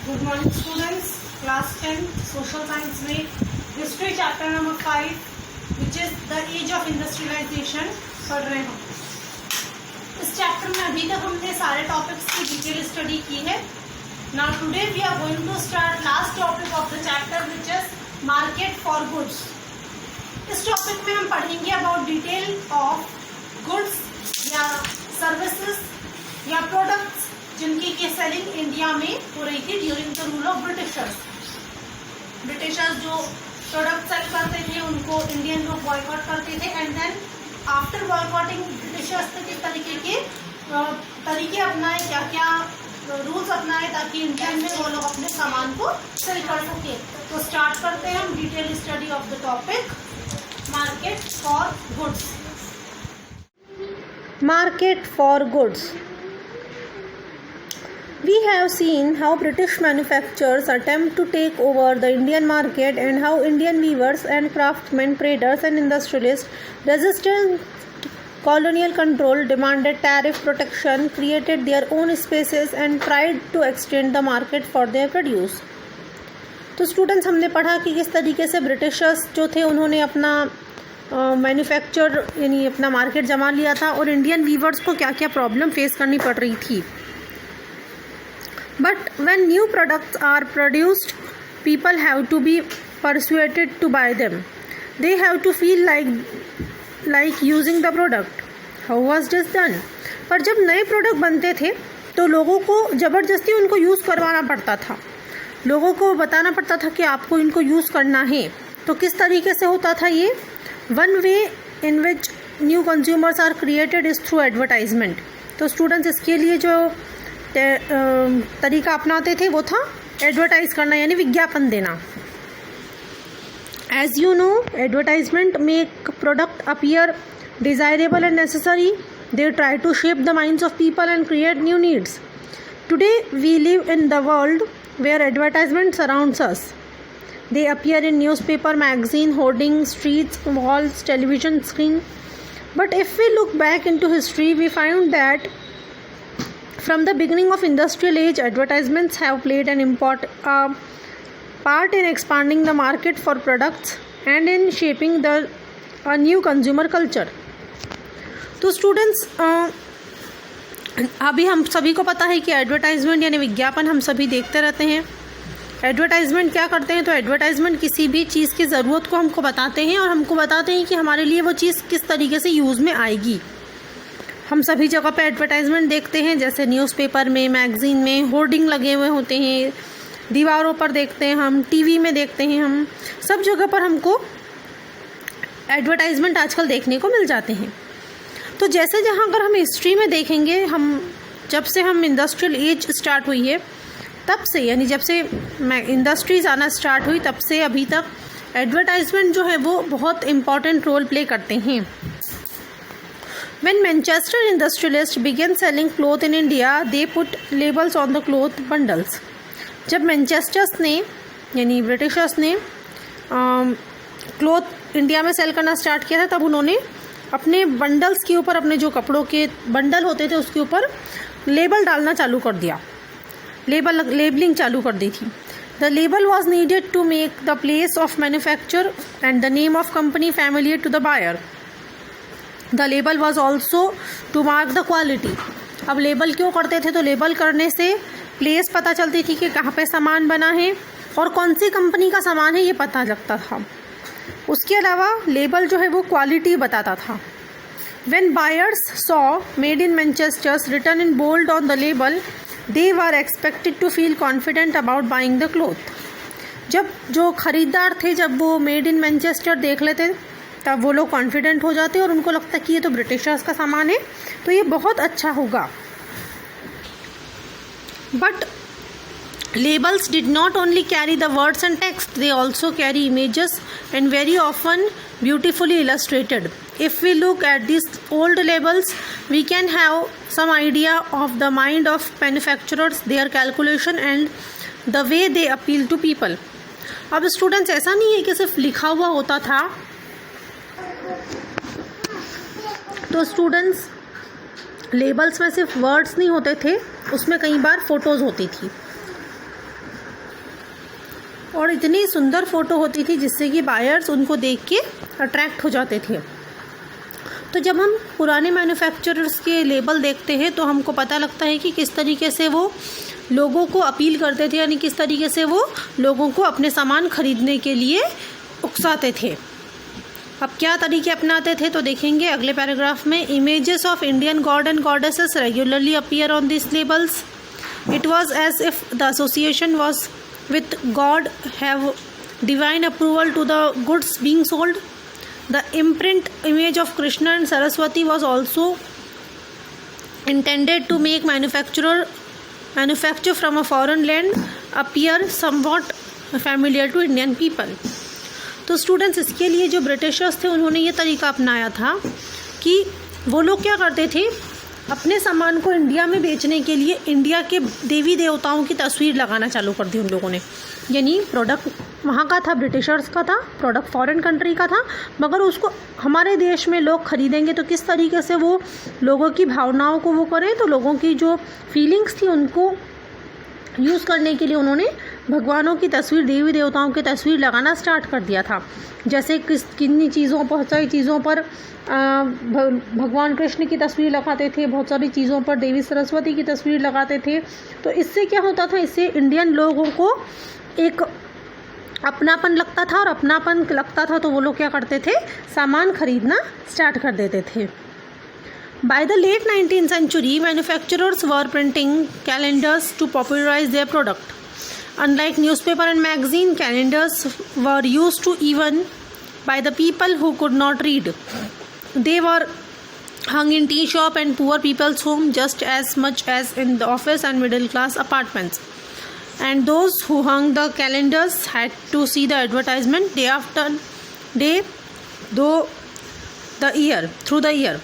Good morning students, class 10 social science में history chapter number 5 which is the age of industrialisation पढ़ रहे हैं। इस चैप्टर में अभी तक हमने सारे टॉपिक्स की डिटेल स्टडी की है। Now today we are going to start last topic of the chapter which is market for goods. इस टॉपिक में हम पढ़ेंगे अबाउट डिटेल ऑफ गुड्स या सर्विसेज या प्रोडक्ट्स जिनकी की सेलिंग इंडिया में हो रही थी during the rule of Britishers. Britishers जो प्रोडक्ट सेल करते थे उनको इंडियन लोग बॉयकॉट करते थे and then after boycotting Britishers ने किस तरीके के तरीके अपनाए, क्या क्या रूल्स अपनाए ताकि इंडियन में वो लोग अपने सामान को सेल कर सके। तो स्टार्ट करते हैं हम detail study of the topic market for goods. Market for goods. We have seen how British manufacturers attempt to take over the Indian market and how Indian weavers and craftsmen, traders and industrialists resisted colonial control, demanded tariff protection, created their own spaces and tried to extend the market for their produce. तो students हमने पढ़ा कि किस तरीके से Britishers जो थे उन्होंने अपना मैन्युफैक्चर यानी अपना मार्केट जमा लिया था और इंडियन वीवर्स को क्या क्या प्रॉब्लम फेस करनी पड़ रही थी। But when new products are produced people have to be persuaded to buy them, they have to feel like using the product. How was this done? पर जब नए प्रोडक्ट बनते थे तो लोगों को ज़बरदस्ती उनको यूज़ करवाना पड़ता था, लोगों को बताना पड़ता था कि आपको इनको यूज़ करना है। तो किस तरीके से होता था ये? One way in which new consumers are created is through advertisement. तो स्टूडेंट्स इसके लिए जो तरीका अपनाते थे वो था एडवर्टाइज करना यानी विज्ञापन देना। As you know advertisement make product appear desirable and necessary. They try to shape the minds of people and create new needs. Today we live in the world where advertisements surrounds us. They appear in newspaper, magazine, hoarding, streets, walls, television screen. But if we look back into history, we find that from the beginning of industrial age, advertisements have played an important part in expanding the market for products and in shaping a new consumer culture. तो students अभी हम सभी को पता है कि advertisement यानी विज्ञापन हम सभी देखते रहते हैं। एडवर्टाइजमेंट क्या करते हैं? तो एडवर्टाइजमेंट किसी भी चीज़ की ज़रूरत को हमको बताते हैं और हमको बताते हैं कि हमारे लिए वो चीज़ किस तरीके से यूज़ में आएगी। हम सभी जगह पे एडवर्टाइजमेंट देखते हैं, जैसे न्यूज़पेपर में, मैगज़ीन में होर्डिंग लगे हुए होते हैं, दीवारों पर देखते हैं हम, टीवी में देखते हैं हम, सब जगह पर हमको एडवर्टाइजमेंट आजकल देखने को मिल जाते हैं। तो जैसे जहाँ अगर हम हिस्ट्री में देखेंगे, हम जब से हम इंडस्ट्रियल एज स्टार्ट हुई है तब से यानी जब से इंडस्ट्रीज आना स्टार्ट हुई तब से अभी तक एडवर्टाइजमेंट जो है वो बहुत इम्पॉर्टेंट रोल प्ले करते हैं। When Manchester industrialist began selling cloth in India they put labels on the cloth bundles. जब मैनचेस्टर्स ने यानी ब्रिटिशर्स ने क्लॉथ इंडिया में सेल करना स्टार्ट किया था तब उन्होंने अपने बंडल्स के ऊपर, अपने जो कपड़ों के बंडल होते थे उसके ऊपर लेबल डालना चालू कर दिया, लेबलिंग चालू कर दी थी। The label was needed to make the place of manufacture and the name of company familiar to the buyer. The label was also to mark the quality. अब लेबल क्यों करते थे? तो लेबल करने से प्लेस पता चलती थी कि कहाँ पे सामान बना है और कौन सी कंपनी का सामान है ये पता लगता था। उसके अलावा लेबल जो है वो क्वालिटी बताता था। When buyers saw made in Manchester written in bold on the label, they were expected to feel confident about buying the cloth. जब जो खरीदार थे जब वो मेड इन मैनचेस्टर देख लेते तब वो लोग कॉन्फिडेंट हो जाते और उनको लगता कि ये तो ब्रिटिशर्स का सामान है तो ये बहुत अच्छा होगा। But labels did not only carry the words and text, they also carry images and very often beautifully illustrated. If we look at these old labels, we can have some idea of the mind of manufacturers, their calculation and the way they appeal to people. अब students ऐसा नहीं है कि सिर्फ लिखा हुआ होता था, तो स्टूडेंट्स लेबल्स में सिर्फ वर्ड्स नहीं होते थे, उसमें कई बार फोटोज़ होती थी। और इतनी सुंदर फ़ोटो होती थी जिससे कि बायर्स उनको देख के अट्रैक्ट हो जाते थे। तो जब हम पुराने मैन्युफैक्चरर्स के लेबल देखते हैं तो हमको पता लगता है कि किस तरीके से वो लोगों को अपील करते थे, यानी किस तरीके से वो लोगों को अपने सामान खरीदने के लिए उकसाते थे। अब क्या तरीके अपनाते थे तो देखेंगे अगले पैराग्राफ में। Images of Indian god and goddesses regularly appear on this labels. It was as if the association was with God have divine approval to the goods being sold. The imprint image of Krishna and Saraswati was also intended to make manufacture from a foreign land appear somewhat familiar to Indian people. तो students इसके लिए जो Britishers थे उन्होंने ये तरीका अपनाया था कि वो लोग क्या करते थे, अपने सामान को इंडिया में बेचने के लिए इंडिया के देवी देवताओं की तस्वीर लगाना चालू कर दी उन लोगों ने। यानी प्रोडक्ट वहाँ का था, ब्रिटिशर्स का था, प्रोडक्ट फॉरेन कंट्री का था, मगर उसको हमारे देश में लोग ख़रीदेंगे तो किस तरीके से वो लोगों की भावनाओं को वो करें। तो लोगों की जो फीलिंग्स थी उनको यूज़ करने के लिए उन्होंने भगवानों की तस्वीर, देवी देवताओं की तस्वीर लगाना स्टार्ट कर दिया था। जैसे किन्हीं चीज़ों, बहुत सारी चीज़ों पर भगवान कृष्ण की तस्वीर लगाते थे, बहुत सारी चीज़ों पर देवी सरस्वती की तस्वीर लगाते थे। तो इससे क्या होता था, इससे इंडियन लोगों को एक अपनापन लगता था, और अपनापन लगता था तो वो लोग क्या करते थे, सामान खरीदना स्टार्ट कर देते थे। By the late 19th century, manufacturers were printing calendars to popularize their product. Unlike newspaper and magazine, calendars were used to even by the people who could not read. They were hung in tea shop and poor people's home just as much as in the office and middle class apartments. And those who hung the calendars had to see the advertisement day after day, through the year.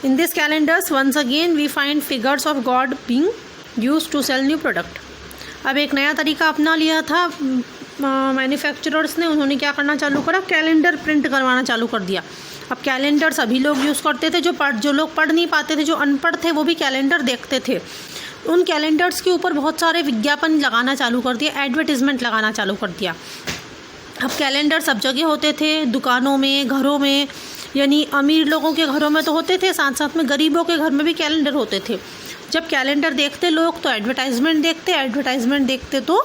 In these calendars, once again, we find figures of God being used to sell new product. अब एक नया तरीका अपना लिया था manufacturers ने। उन्होंने क्या करना चालू करा, कैलेंडर प्रिंट करवाना चालू कर दिया। अब कैलेंडर सभी लोग यूज़ करते थे, जो लोग पढ़ नहीं पाते थे, जो अनपढ़ थे, वो भी कैलेंडर देखते थे। उन कैलेंडर्स के ऊपर बहुत सारे विज्ञापन लगाना चालू कर दिया, एडवर्टीज़मेंट लगाना चालू कर दिया। अब कैलेंडर सब जगह होते थे, दुकानों में, घरों में, यानी अमीर लोगों के घरों में तो होते थे, साथ साथ में गरीबों के घर में भी कैलेंडर होते थे। जब कैलेंडर देखते लोग तो एडवर्टाइजमेंट देखते तो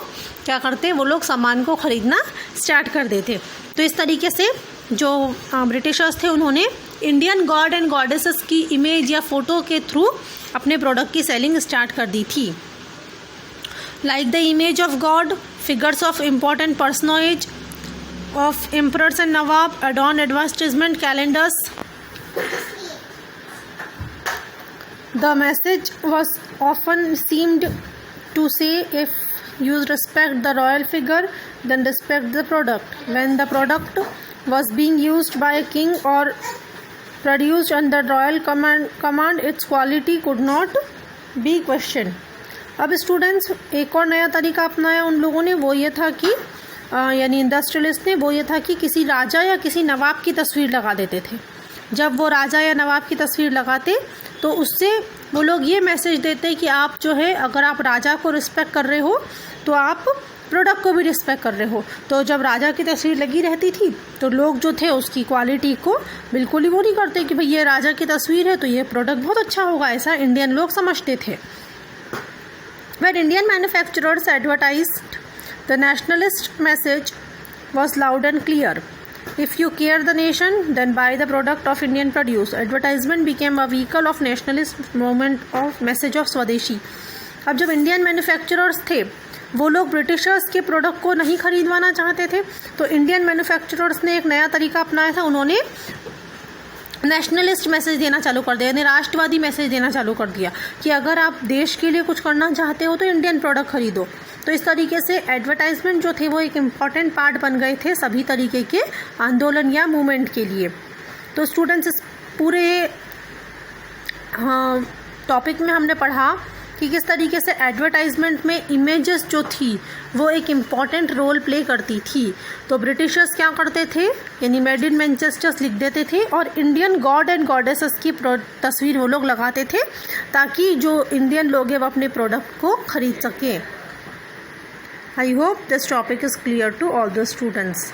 क्या करते, वो लोग सामान को ख़रीदना स्टार्ट कर देते। तो इस तरीके से जो ब्रिटिशर्स थे उन्होंने इंडियन गॉड एंड गॉडेसेस की इमेज या फ़ोटो के थ्रू अपने प्रोडक्ट की सेलिंग स्टार्ट कर दी थी। Like the image of god, figures of important personage of emperors and nawab adorn advertisement calendars. The message was often seemed to say, if you respect the royal figure, then respect the product. When the product was being used by a king or produced under royal command, its quality could not be questioned. अब students एक और नया तरीका अपनाया उन लोगों ने, वो ये था कि यानी इंडस्ट्रियलिस्ट ने, वो ये था कि किसी राजा या किसी नवाब की तस्वीर लगा देते थे। जब वो राजा या नवाब की तस्वीर लगाते तो उससे वो लोग ये मैसेज देते कि आप जो है, अगर आप राजा को रिस्पेक्ट कर रहे हो तो आप प्रोडक्ट को भी रिस्पेक्ट कर रहे हो। तो जब राजा की तस्वीर लगी रहती थी तो लोग जो थे उसकी क्वालिटी को बिल्कुल ही वो नहीं करते कि भाई ये राजा की तस्वीर है तो ये प्रोडक्ट बहुत अच्छा होगा, ऐसा इंडियन लोग समझते थे। When Indian manufacturers advertised, the nationalist message was loud and clear. If you care the nation, then buy the product of Indian produce. Advertisement became a vehicle of nationalist movement of message of Swadeshi. अब जब Indian manufacturers थे वो लोग Britishers के product को नहीं खरीदवाना चाहते थे, तो इंडियन मैन्युफैक्चरर्स ने एक नया तरीका अपनाया था। उन्होंने नेशनलिस्ट मैसेज देना चालू कर दिया, यानी राष्ट्रवादी मैसेज देना चालू कर दिया कि अगर आप देश के लिए कुछ करना चाहते हो तो इंडियन प्रोडक्ट खरीदो। तो इस तरीके से एडवर्टाइजमेंट जो थे वो एक इम्पॉर्टेंट पार्ट बन गए थे सभी तरीके के आंदोलन या मूवमेंट के लिए। तो स्टूडेंट्स इस पूरे टॉपिक में हमने पढ़ा कि किस तरीके से एडवर्टाइजमेंट में इमेजेस जो थी वो एक इम्पॉर्टेंट रोल प्ले करती थी। तो ब्रिटिशर्स क्या करते थे, यानी मेड इन मैनचेस्टर लिख देते थे और इंडियन गॉड एंड गॉडेसेस की तस्वीर वो लोग लगाते थे ताकि जो इंडियन लोग हैं वो अपने प्रोडक्ट को खरीद सकें। I hope this topic is clear to all the students.